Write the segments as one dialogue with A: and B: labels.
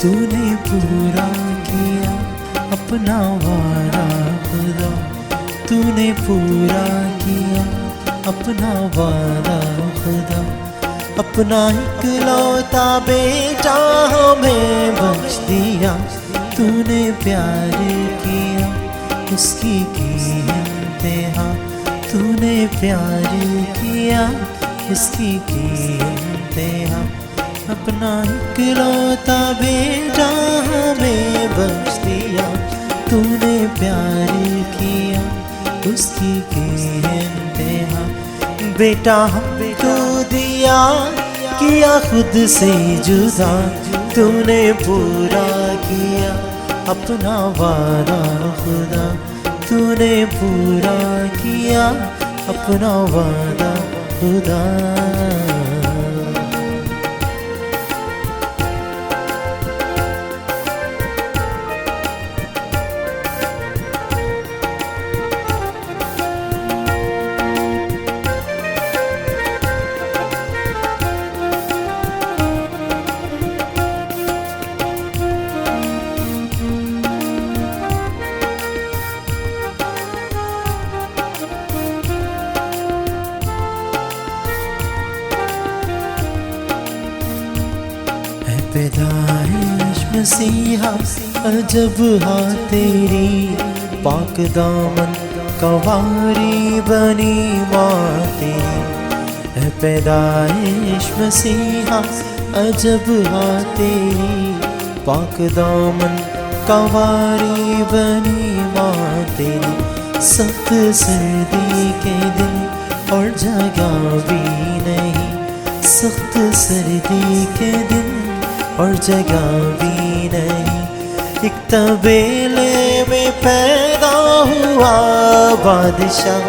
A: तूने पूरा किया अपना वादा खुदा, तूने पूरा किया अपना वादा खुदा। अपना इकलौता बेटा हमें बख्श दिया, तूने प्यार किया उसकी की इंतहा, तूने प्यार किया उसकी की इंतहा। अपना इकलौता बेटा हमें बख्श दिया, तूने प्यार किया उसकी की इंतहा। बेटा हमको दिया किया खुद से जुदा, तूने पूरा किया अपना वादा खुदा, तूने पूरा किया अपना वादा खुदा। पैदाइश मसीहा अजब हाँ तेरी, पाक दामन कंवारी बनी माँ तेरी। पैदाइश मसीहा अजब हाँ तेरी, पाक दामन कंवारी बनी माँ तेरी। सख्त सर्दी के दिन और जगह भी नहीं, सख्त सर्दी के दिन और जगह भी नहीं। एक तबेले में पैदा हुआ बादशाह,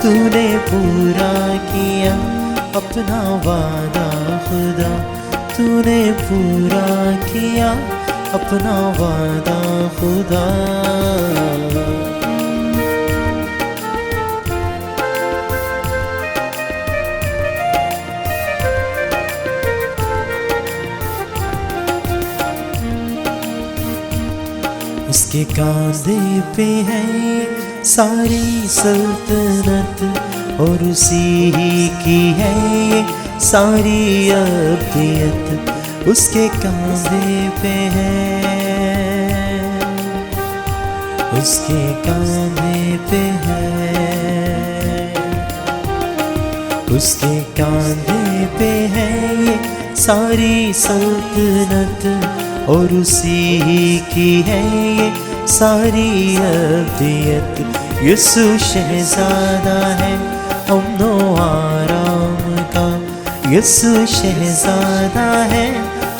A: तूने पूरा किया अपना वादा खुदा, तूने पूरा किया अपना वादा खुदा। उसके कांधे पे है सारी सल्तनत, और उसी ही की है ये सारी अब्दियत। उसके कांधे पे है, उसके कांधे पे है, उसके कांधे पे है ये सारी सल्तनत, और उसी ही की है ये सारी अब्दियत। यीशु शहजादा है अमनो आराम का, यीशु शहजादा है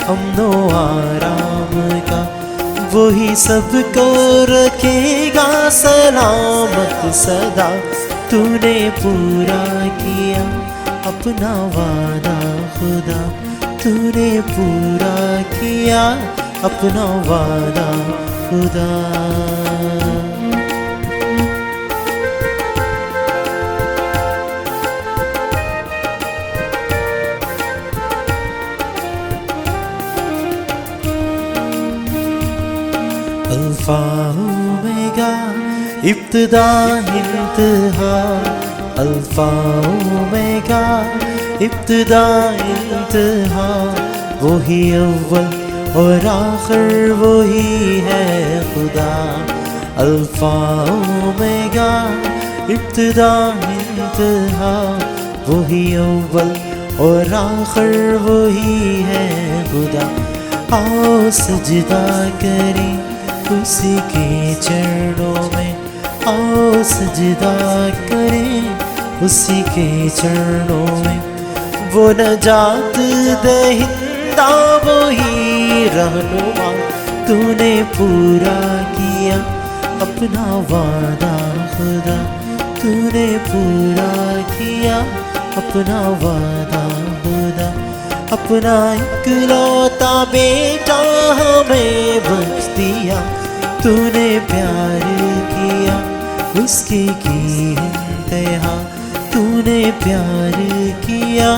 A: अमनो आराम का। वही सबको रखेगा सलामत सदा, तूने पूरा किया अपना वादा खुदा, तूने पूरा किया अपना वादा खुदा। अल्फा ओमेगा इब्तिदा इंतहा, अल्फा ओमेगा इब्तिदा इंतहा। वही अव्वल और आखिर वही है खुदा, अल्फा ओमेगा इब्तिदा इंतहा। वही अव्वल और आखिर वही है खुदा। आओ सजदा करें उसी के चरणों में, आओ सजदा करें उसी के चरणों में। वो नजात दहिंदा वही रहनुमा, तूने पूरा किया अपना वादा खुदा, तूने पूरा किया अपना वादा खुदा। अपना इकलौता बेटा हमें बख्श दिया, तूने प्यार किया उसकी की इंतहा, तूने प्यार किया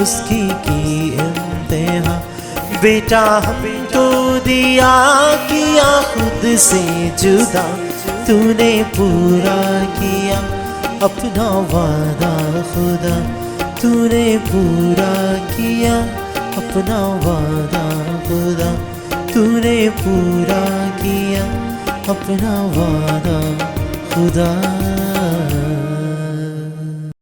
A: उसकी की इंतहा। बेटा हमें को दिया किया खुद से जुदा, तूने पूरा किया अपना वादा खुदा, तूने पूरा किया अपना वादा खुदा, तूने पूरा किया अपना वादा खुदा।